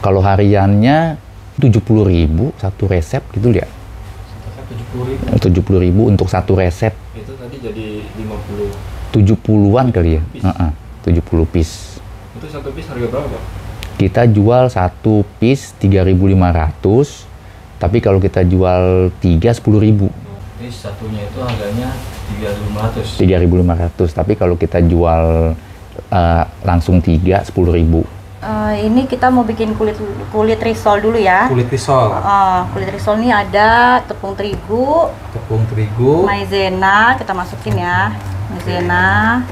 Kalau hariannya 70.000 satu resep gitu ya. 70.000 untuk satu resep. Itu tadi jadi 50. 70-an kali ya. 70 piece. Itu satu piece harga berapa, Pak? Kita jual satu piece 3.500. Tapi kalau kita jual 3 10.000. Piece satunya itu harganya 3.500. 3.500. Tapi kalau kita jual langsung 3 10.000. Ini kita mau bikin kulit risol dulu ya. Kulit risol. Kulit risol ini ada tepung terigu, maizena, kita masukin ya, maizena.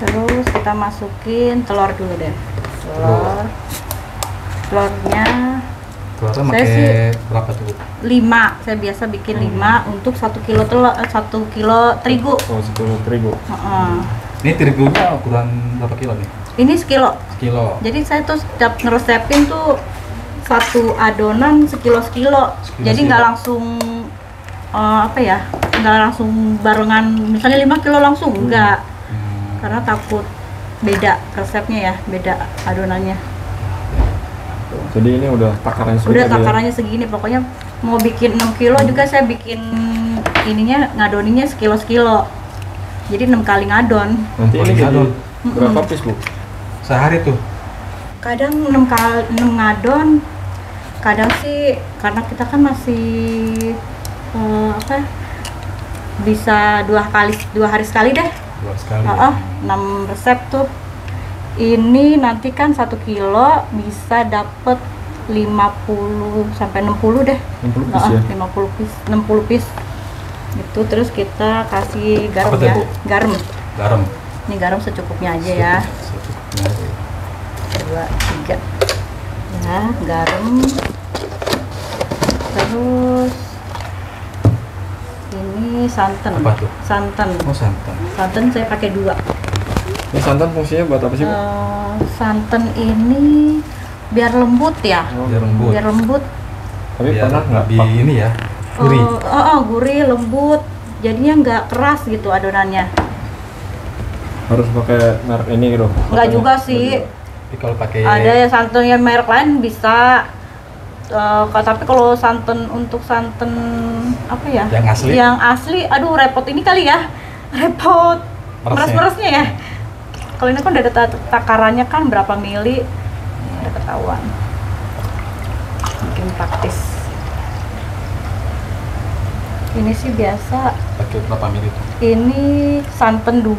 Terus kita masukin telur dulu deh. Telurnya pakai berapa tuh? 5. Saya biasa bikin 5 untuk 1 kilo telur, 1 kilo terigu. Oh, 1 kilo terigu. Ini terigunya ukuran berapa kilo nih? Ini sekilo. Sekilo. Jadi saya tuh setiap ngeresepin tuh satu adonan sekilo. Jadi nggak langsung apa ya? Nggak langsung barengan. Misalnya 5 kilo langsung enggak. Karena takut beda resepnya ya, beda adonannya. Jadi ini udah takarannya segini. Udah takarannya segini, pokoknya mau bikin 6 kilo juga saya bikin ininya ngadoninya sekilo. Jadi 6 kali ngadon. Nanti ini ngadon berapa piece, Bu? Sehari tuh? Kadang 6 ngadon. Kadang sih karena kita kan masih bisa 2 hari sekali deh. 2 sekali. 6 resep tuh. Ini nanti kan 1 kilo bisa dapet 50 sampai 60 deh. 60 piece ya? 50 piece, 60 piece. Itu terus kita kasih garam ya. Garam. Ini garam secukupnya aja ya. Secukupnya aja. 2, 3. Ya, garam. Terus ini santan. Apa tuh? Santan. Oh, santan. Santan saya pakai 2. Ini santan fungsinya buat apa sih, Bu? Santan ini biar lembut ya. Biar lembut. Tapi pernah nggak ini ya? Gurih. Gurih, lembut. Jadinya nggak keras gitu adonannya. Harus pakai merek ini gitu? Nggak juga sih. Tapi kalau pakai ada ya santan yang merek lain bisa. Tapi kalau santan untuk santan apa ya? Yang asli, aduh repot ini kali ya. Repot. Meres-meresnya ya. Kalau ini kan udah ada takarannya kan berapa mili, udah ketahuan. Bikin praktis. Ini sih biasa. Pakai berapa mili tuh? Ini santan 2,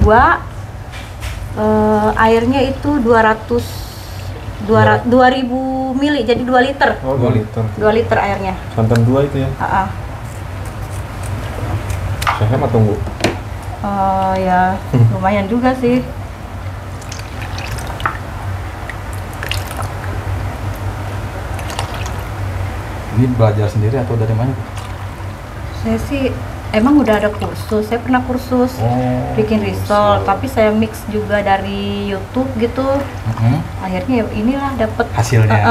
airnya itu 2000 mili, jadi 2 liter. Oh, 2 liter. 2 liter airnya. Santan 2 itu ya? Saya hemat tunggu. Ya lumayan juga sih. Ini belajar sendiri atau dari mana? Saya sih emang udah ada kursus. Saya pernah kursus bikin risol, tapi saya mix juga dari YouTube gitu. Akhirnya inilah dapet hasilnya.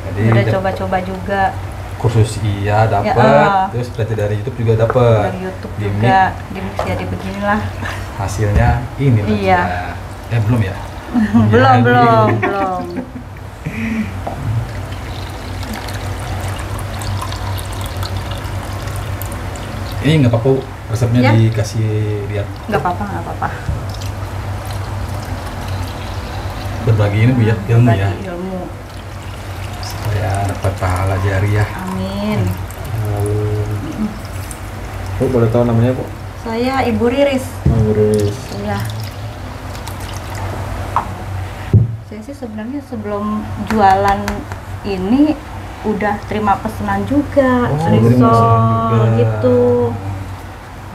Jadi udah coba-coba juga. Kursus iya dapat, terus belajar dari YouTube juga dapat. Dari YouTube juga, dimix ya beginilah. Hasilnya ini. Iya. Belum ya? belum. Ini nggak apa-apa, resepnya dikasih lihat. Nggak apa-apa. Berbagi ini Bu ya, ilmu ya. Ilmu. Supaya dapat pahala jariah. Amin. Bu, boleh tahu namanya, Bu? Saya Ibu Riris. Ibu Riris. Iya. Saya sih sebenarnya sebelum jualan ini udah terima pesanan juga, risol gitu.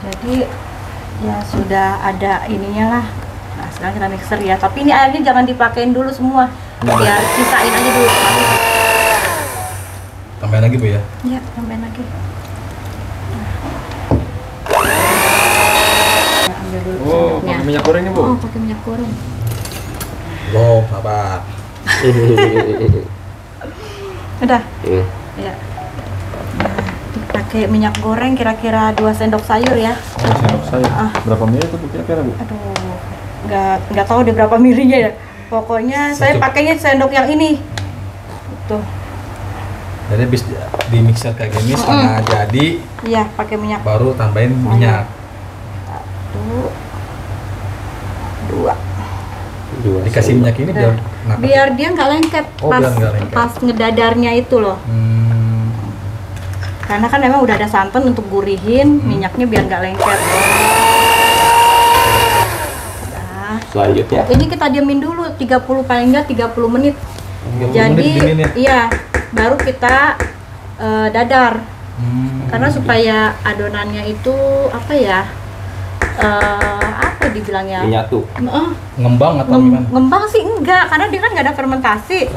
Jadi ya sudah ada ininya lah. Nah sekarang kita mixer ya. Tapi ini airnya jangan dipakein dulu semua, biar sisain aja dulu. Tambahin lagi Bu ya? Iya, tambahin lagi. Ambil dulu. Oh, pakai minyak goreng nih Bu? Oh, pakai minyak goreng. Belum, sabar. Udah? Iya. Iya. pakai minyak goreng kira-kira 2 sendok sayur ya. 2 sendok sayur. Berapa mili itu kira-kira, Bu? Aduh, nggak tahu deh berapa milinya ya. Pokoknya saya pakainya sendok yang ini. Tuh. Jadi habis di mixer kayak gini setengah jadi. Iya, pakai minyak. Baru tambahin minyak. 1, 2. Dikasih minyak ini biar kenapa? Biar dia nggak lengket biar nggak lengket. pas ngedadarnya itu loh. Karena kan emang udah ada santan untuk gurihin, minyaknya biar nggak lengket. Nah, Selanjutnya ini kita diamin dulu 30 paling nggak 30 menit. 30 Jadi menit dingin ya? iya, baru kita dadar. Karena supaya adonannya itu apa ya? Apa dibilangnya? menyatu. Ngembang atau gimana? Ngembang sih enggak, karena dia kan nggak ada fermentasi.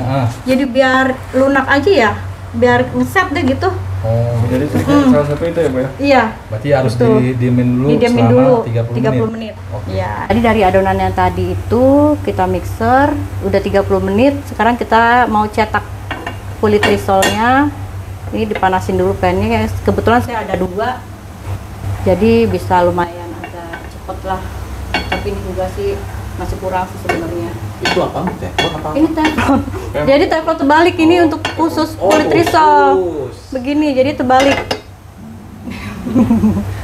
Jadi biar lunak aja ya, biar ngeset deh gitu. Oh, jadi salah satu itu ya, Bu ya? Iya. Berarti harus Betul. didiemin dulu Didiemin selama dulu 30 menit. menit. Oke. Ya. Jadi dari adonan yang tadi itu kita mixer udah 30 menit. Sekarang kita mau cetak kulit risolnya. Ini dipanasin dulu pannya. Kebetulan saya ada 2. Jadi bisa lumayan agak cepet lah. Tapi ini juga sih masih kurang sih sebenarnya. Itu apa? Teflon apa? Ini teflon. Jadi teflon terbalik ini untuk khusus kulit risol. Begini, jadi terbalik.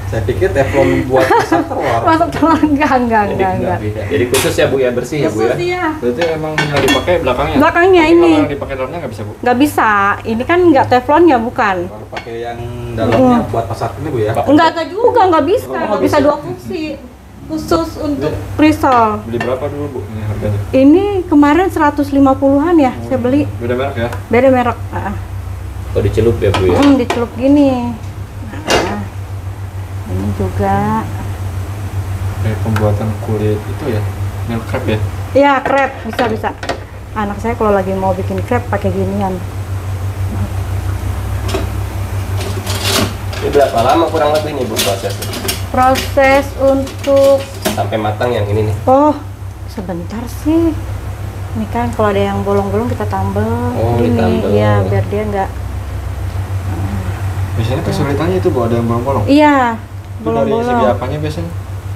Saya pikir teflon buat masak telur. Masak telur enggak. Beda. Jadi khusus ya, Bu ya, bersih ya, Bu ya. Khusus ya. Berarti emang yang dipakai belakangnya? Belakangnya Tapi ini. Kalau yang dipakai dalamnya nggak bisa, Bu? Nggak bisa. Ini kan nggak teflonnya, bukan. Kalau pakai yang dalamnya buat masak ini, Bu ya. Enggak juga, nggak bisa. Oh, Nggak bisa 2 fungsi. Khusus untuk risol. Beli berapa dulu, Bu, ini harganya? Ini kemarin 150-an ya, saya beli. Beda merek ya? Beda merek. Oh, dicelup ya, Bu ya. Dicelup gini. Nah, ini juga. Kayak pembuatan kulit itu ya? Milk crepe ya? Iya, crepe bisa. Anak saya kalau lagi mau bikin crepe pakai ginian. Ini berapa lama kurang lebih nih, Bu, prosesnya? Proses untuk Sampai matang yang ini nih. sebentar sih. Ini kan kalau ada yang bolong-bolong kita tambah gini. ditambel. Iya, biar dia nggak. Biasanya kesulitannya itu, Bu, ada yang bolong-bolong? Iya, Itu dari segi bolong-bolong. apanya biasanya?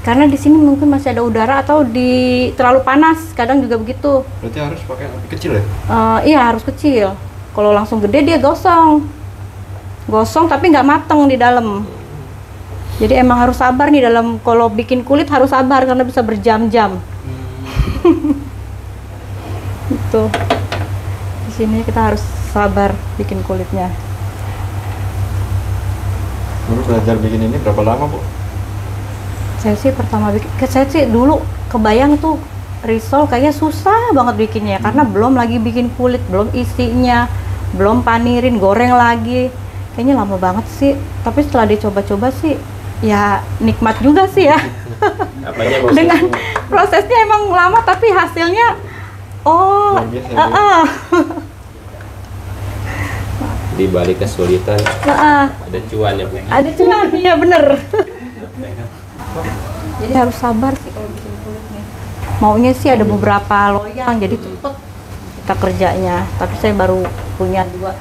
Karena di sini mungkin masih ada udara atau terlalu panas, kadang juga begitu. Berarti harus pakai api kecil ya? Iya, harus kecil. Kalau langsung gede dia gosong tapi nggak mateng di dalam. Jadi emang harus sabar nih dalam kalau bikin kulit, harus sabar karena bisa berjam-jam. Gitu. Di sini kita harus sabar bikin kulitnya. Dulu belajar bikin ini berapa lama, Bu? Saya sih dulu kebayang tuh risol kayaknya susah banget bikinnya karena belum lagi bikin kulit, belum isinya, belum panirin, goreng lagi. Kayaknya lama banget sih. Tapi setelah dicoba-coba sih ya nikmat juga sih ya. Apanya, Bu? Dengan prosesnya emang lama tapi hasilnya Luar biasa, Bu. Di balik kesulitan ada cuan ya, Bu. Ada cuman, iya bener. Jadi harus sabar sih kalau bikin kulitnya. Maunya sih ada beberapa loyang jadi cepet kita kerjanya. Tapi saya baru punya 2.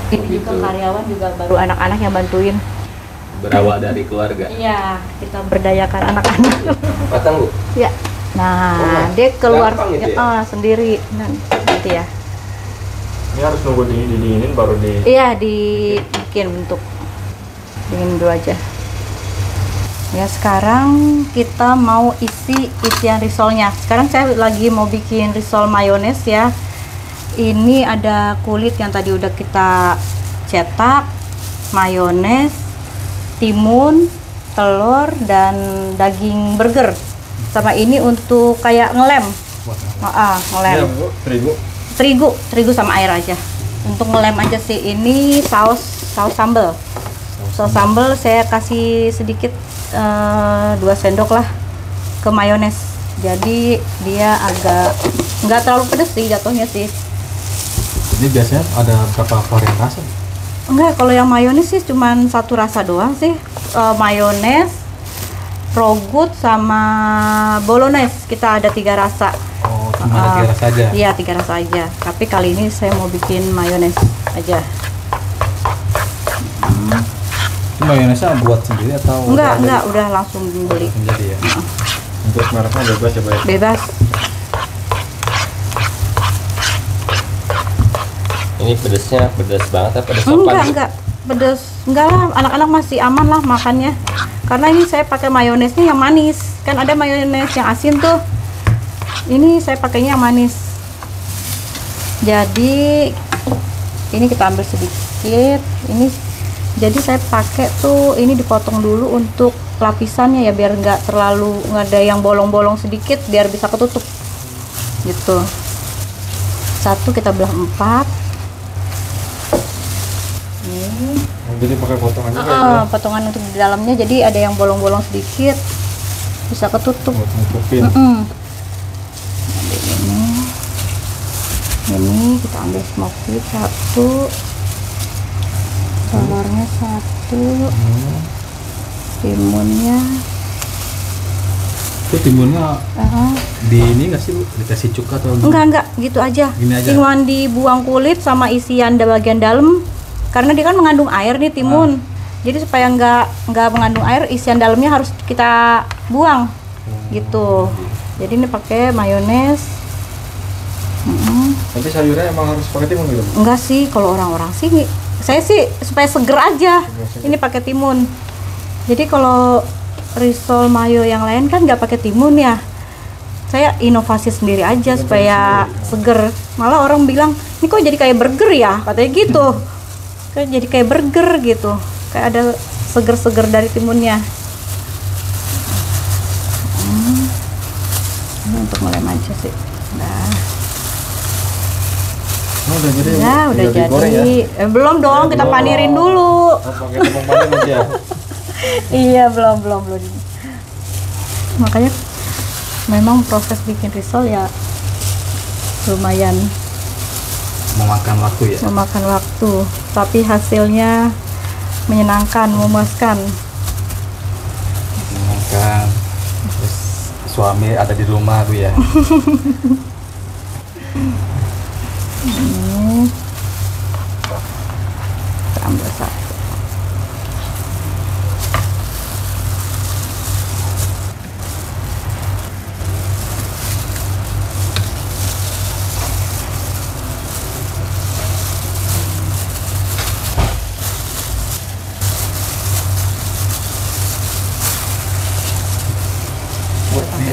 Ini juga karyawan juga baru anak-anak yang bantuin. Berawal dari keluarga. Iya, kita berdayakan anak-anak. Matang, Bu? Ya. Nah, dia keluar gampang gitu ya? sendiri. Nanti ya. Ini harus nunggu didinginin baru di... Iya, dibikin bentuk dingin dulu aja. Ya, sekarang kita mau isi isian risolnya. Sekarang saya lagi mau bikin risol mayones ya. Ini ada kulit yang tadi udah kita cetak, mayones, timun, telur, dan daging burger. Sama ini untuk kayak ngelem. Ngelem. Iya, Bu, Terigu sama air aja. Untuk ngelem aja sih. Ini saus sambal. Saus sambal saya kasih sedikit 2 sendok lah ke mayones. Jadi dia agak nggak terlalu pedes sih jatuhnya sih. Ini biasanya ada berapa varian rasa? Enggak, kalau yang mayones sih cuman 1 rasa doang sih. Mayones, rogut sama bolognese. Kita ada 3 rasa. Oh, cuma ada 3 rasa aja? Iya, 3 rasa aja. Tapi kali ini saya mau bikin mayones aja. Ini mayonesnya buat sendiri atau enggak, udah langsung beli. Jadi ya. Untuk mereknya bebas ya, Pak? Bebas. Ini pedesnya pedes banget ya, pedes sopan? Enggak. Pedes. Enggak lah, anak-anak masih aman lah makannya. Karena ini saya pakai mayonesnya yang manis. Kan ada mayones yang asin tuh. Ini saya pakainya yang manis. Jadi ini kita ambil sedikit. Ini jadi saya pakai tuh ini dipotong dulu untuk lapisannya ya, biar nggak ada yang bolong-bolong sedikit, biar bisa ketutup gitu. Satu kita belah 4. Ini jadi pakai potongan juga ya? Potongan untuk di dalamnya, jadi ada yang bolong-bolong sedikit bisa ketutup. Buat nutupin. Ini kita ambil smoke meat 1, telurnya 1, timunnya. Itu timunnya di ini nggak sih, Bu? Dikasih cuka atau Enggak, gitu aja. Gini aja. Cuman dibuang kulit sama isian bagian dalam, karena dia kan mengandung air nih timun. Jadi supaya nggak mengandung air, isian dalamnya harus kita buang gitu. Jadi ini pakai mayones. Tapi sayurnya emang harus pakai timun gitu? Enggak sih, kalau orang-orang sih, saya sih supaya seger aja. Ini pakai timun. Jadi kalau risol mayo yang lain kan nggak pakai timun ya. Saya inovasi sendiri aja supaya seger. Malah orang bilang, ini kok jadi kayak burger ya, katanya gitu. Kayak jadi kayak burger gitu. Kayak ada seger-seger dari timunnya. Ini untuk melem aja sih. Nah. Udah jadi. Ya, udah jadi. Ya? Belum dong, kita panirin dulu. Pakai tepung panin aja. Iya, belum. Makanya memang proses bikin risol ya lumayan Memakan waktu ya? memakan waktu, tapi hasilnya menyenangkan, memuaskan. Menyenangkan. Terus suami ada di rumah tuh ya? Ini kita ambil 1.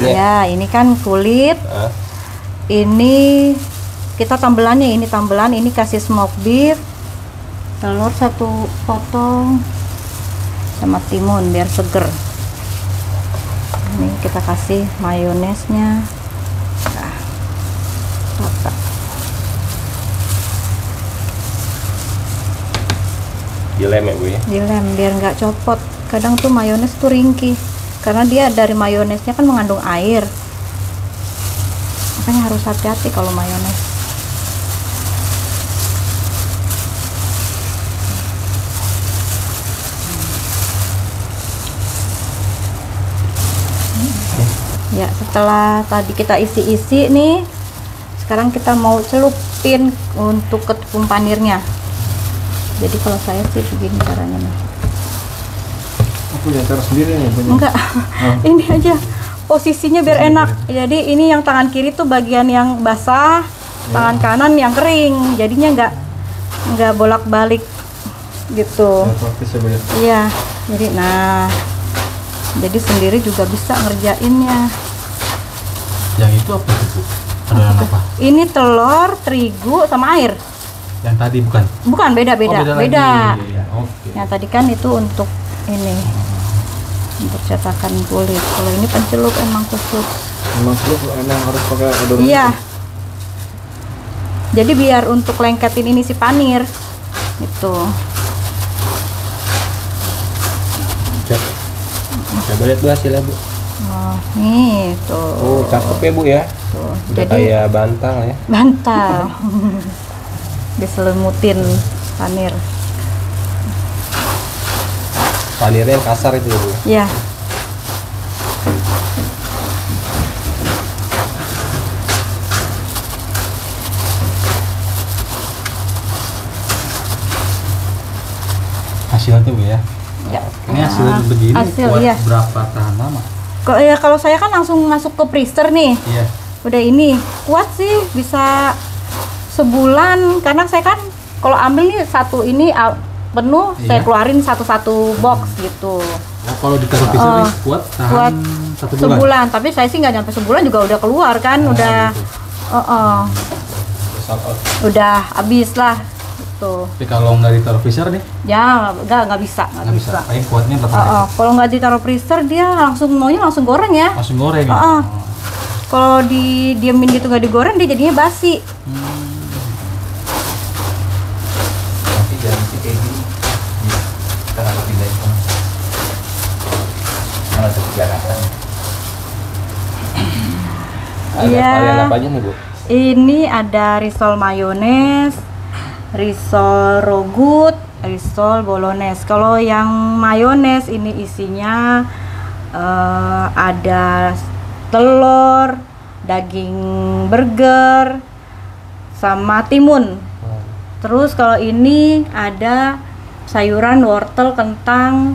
Ya, ini kan kulit. Ini kita tambelannya, ini tambelan, ini kasih smoke beef, telur 1 potong, sama timun biar seger. Ini kita kasih mayonesnya. Nah, rata. Dilem ya, Bu ya? Dilem biar nggak copot. Kadang tuh mayones tuh ringkih karena dia dari mayonesnya kan mengandung air. Makanya harus hati-hati kalau mayones. Ya, setelah tadi kita isi-isi nih, sekarang kita mau celupin untuk ke tepung panirnya. Jadi kalau saya sih begini caranya nih. Aku yang cara sendiri nih punya. Enggak, ini aja posisinya biar enak. Jadi ini yang tangan kiri tuh bagian yang basah, tangan kanan yang kering. Jadinya nggak bolak-balik gitu. Iya, jadi jadi sendiri juga bisa ngerjainnya. Yang itu apa itu, Bu? Adonan apa? Ini telur, terigu, sama air. Yang tadi bukan? Bukan, beda. Ya, oke. Yang tadi kan itu untuk ini, untuk cetakan kulit. Kalau ini pencelup emang khusus. Emang harus pakai adonan? Iya. Jadi biar untuk lengketin ini si panir, gitu. Coba lihat Bu hasilnya, Bu. Oh, nih tuh. Oh, cakep ya, Bu ya. Tuh. Udah kayak bantal ya. Bantal. Diselimutin panir. Panirnya yang kasar itu ya, Bu. Ya. Hasilnya tuh Ini hasil begini hasil, kuat iya. berapa tahan lama? Kalau saya kan langsung masuk ke freezer nih. Iya. Udah ini kuat sih, bisa sebulan karena saya kan kalau ambil nih satu ini penuh, Iya. saya keluarin satu-satu box gitu. Oh, kalau ditaruh freezer ini kuat tahan Kuat 1 bulan. sebulan, tapi saya sih nggak nyampe sebulan juga udah keluar kan, udah udah habis lah gitu. Tapi kalau nggak ditaruh freezer nih, Ya nggak bisa, nggak bisa. Paling kuatnya berapa hari? Kalau nggak ditaruh freezer dia maunya langsung goreng ya. Langsung goreng ya? Kalau didiemin gitu nggak digoreng dia jadinya basi. Nanti ganti kayak gini. Kita nggak pindah itu. Mana ada kejahatan. Iya. Varian apa aja nih Bu? Ini ada risol mayones, risol rogut, risol bolognese. Kalau yang mayones ini isinya ada telur, daging burger, sama timun. Terus kalau ini ada sayuran, wortel, kentang,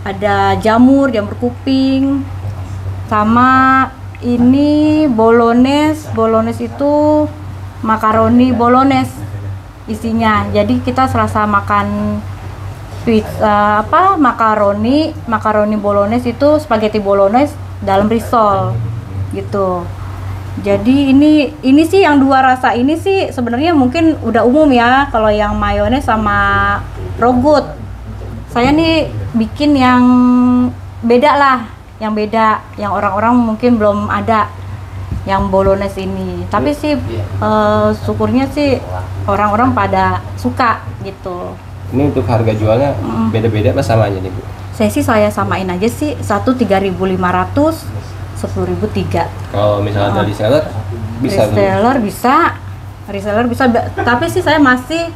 ada jamur kuping, sama ini bolognese. Bolognese itu makaroni bolognese isinya. Jadi kita serasa makan pizza makaroni bolognese itu spaghetti bolognese dalam risol gitu. Jadi ini sih yang dua rasa ini sih sebenarnya mungkin udah umum ya, kalau yang mayones sama rogut. Saya nih bikin yang beda lah, yang orang-orang mungkin belum ada yang bolognese ini. Tapi sih syukurnya sih orang-orang pada suka gitu. Ini untuk harga jualnya beda-beda apa sama aja nih Bu? Saya samain aja sih, satu 3.500, 10.000 3. Kalau misalnya dari seller bisa tuh? Reseller bisa, tapi sih saya masih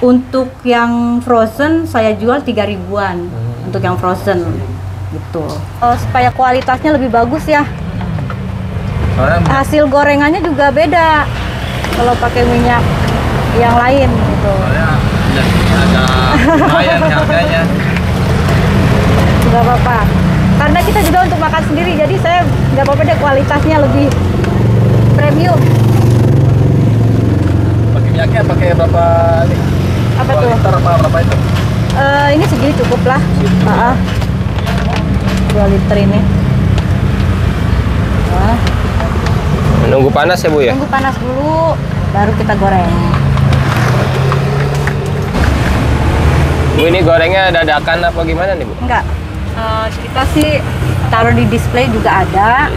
untuk yang frozen saya jual 3.000-an untuk yang frozen gitu. Supaya kualitasnya lebih bagus ya. Hasil gorengannya juga beda kalau pakai minyak yang lain gitu. Agak lumayan harganya. Nggak apa-apa, karena kita juga untuk makan sendiri, jadi saya nggak apa-apa deh kualitasnya lebih premium. Pakai minyaknya pakai berapa nih? Apa 2 tuh? liter apa berapa itu? Ini segini cukup lah. 2 liter ini. Wah, Menunggu panas ya Bu ya? tunggu panas dulu, baru kita goreng. Bu, ini gorengnya dadakan apa gimana nih Bu? Enggak, kita sih taruh di display juga ada.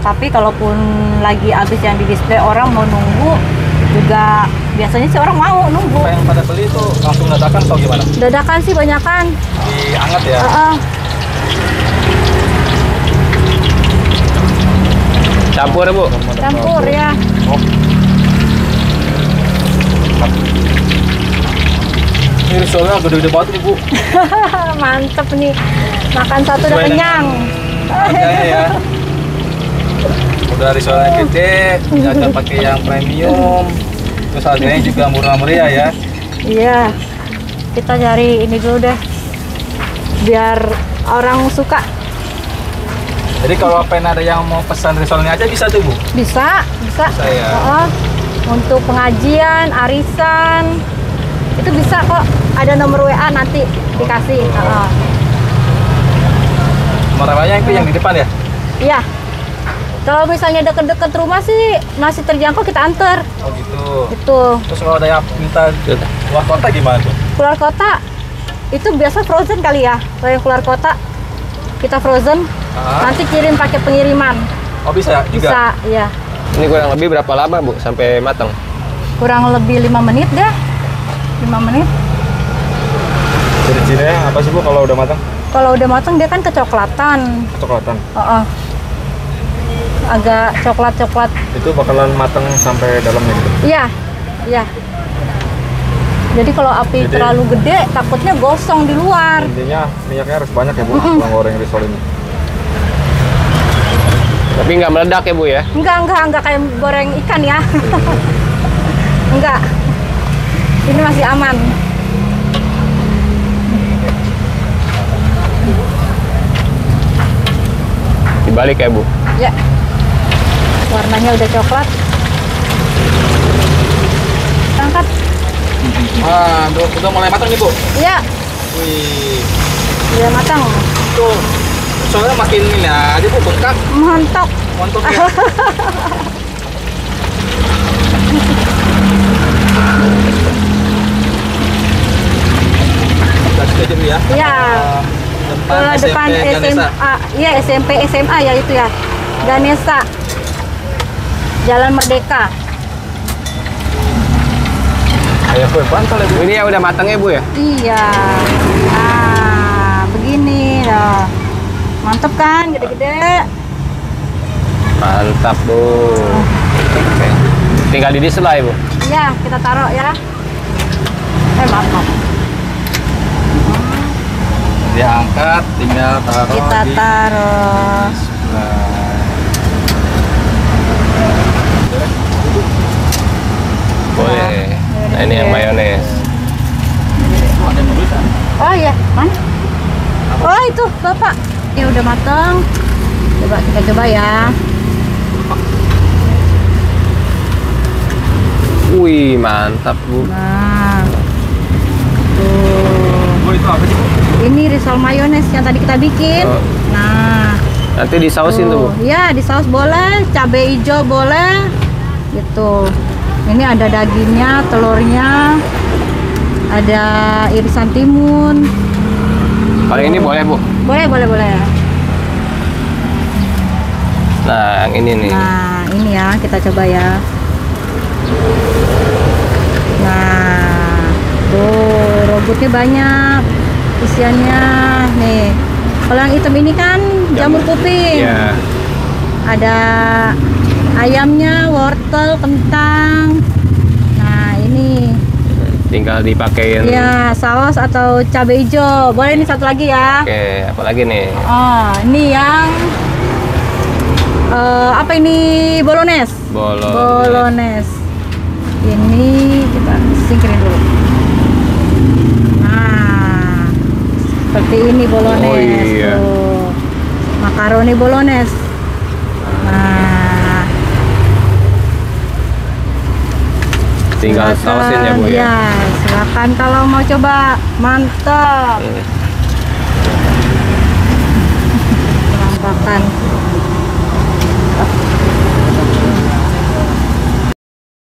Tapi kalaupun lagi habis yang di display orang mau nunggu juga, biasanya sih orang mau nunggu. Apa yang pada beli itu langsung dadakan atau gimana? Dadakan sih banyakan. Dianget ya? Campur ya Bu? Campur ya. Ini risolnya gede-gede banget nih Bu. Mantep nih, makan satu udah kenyang. Harganya ya. Udah risolnya gede, agak pakai yang premium. Terus harganya juga murah meriah ya. Iya, kita cari ini dulu deh, biar orang suka. Jadi kalau pengen ada yang mau pesan risolnya aja bisa tuh Bu? Bisa. Bisa ya. Untuk pengajian, arisan, itu bisa kok. Ada nomor WA nanti dikasih. Nomornya itu yang di depan ya? Iya. Kalau misalnya deket-deket rumah sih masih terjangkau, kita anter. Oh gitu. Itu Terus kalau ada yang minta keluar kota gimana tuh? keluar kota, itu biasa frozen kali ya. Kalau yang keluar kota kita frozen, nanti kirim pakai pengiriman. Oh bisa juga? Bisa, iya. Ini kurang lebih berapa lama Bu sampai matang? Kurang lebih 5 menit deh. 5 menit. Ciri-cirinya apa sih Bu kalau udah matang? Kalau udah matang dia kan kecoklatan. Kecoklatan. Agak coklat-coklat. Itu bakalan matang sampai dalamnya gitu? Iya, iya. Jadi kalau api terlalu gede takutnya gosong di luar. Intinya minyaknya harus banyak ya Bu, kalau goreng risol ini. Tapi nggak meledak ya Bu ya? Enggak kayak goreng ikan ya. Enggak. Ini masih aman. Dibalik ya, Bu? Ya. Warnanya udah coklat. Angkat. Wah, udah mulai matang nih, Bu. Iya, Wih. udah matang. Tuh. Soalnya makin ini aja, Bu, bengkak. Mantap. Mantap ya. Kasih aja, Bu ya. Iya. Kalau depan Ganesha. SMA, iya SMP SMA ya itu ya. Ganesha. Jalan Merdeka. Ayo, Bu, pantau ya, Bu. Ini ya udah matang ya, Bu ya? Iya. Nah, begini loh. Mantap kan, gede-gede. Mantap, Bu. Oke. Tinggal didiselai, Bu. Iya, kita taruh ya. Maaf. Diangkat, tinggal taruh Kita di taruh. sebelah. Boleh. Nah, ini yang mayones. Ada yang bisa. Oh iya, mana? Oh itu, Bapak. Ini udah matang. Coba kita coba ya. Wih, mantap, Bu. Nah. Tuh. Bu, itu apa sih, Bu? Ini risol mayones yang tadi kita bikin. Oh. Nah. Nanti disausin tuh, Bu. Iya, di saus boleh, cabai hijau boleh. Gitu. Ini ada dagingnya, telurnya. Ada irisan timun. Kalau ini boleh, Bu. Boleh. Nah, yang ini nih. Nah, ini ya, kita coba ya. Nah, tuh robotnya banyak isiannya nih. Kalau yang hitam ini kan jamur kuping. Iya. Ada ayamnya, wortel, kentang. Nah, ini Tinggal dipakein. ya saus atau cabai hijau. Boleh nih satu lagi ya. Oke, apa lagi nih? Oh, ini yang apa ini? Bolognese. Bolognese. Ini kita singkirin dulu. Nah, seperti ini bolognese. Oh, iya. Tuh. Makaroni bolognese. Nah, Tinggal sausin ya, Bu ya. Ya, silakan kalau mau coba. Mantap. Penampakan.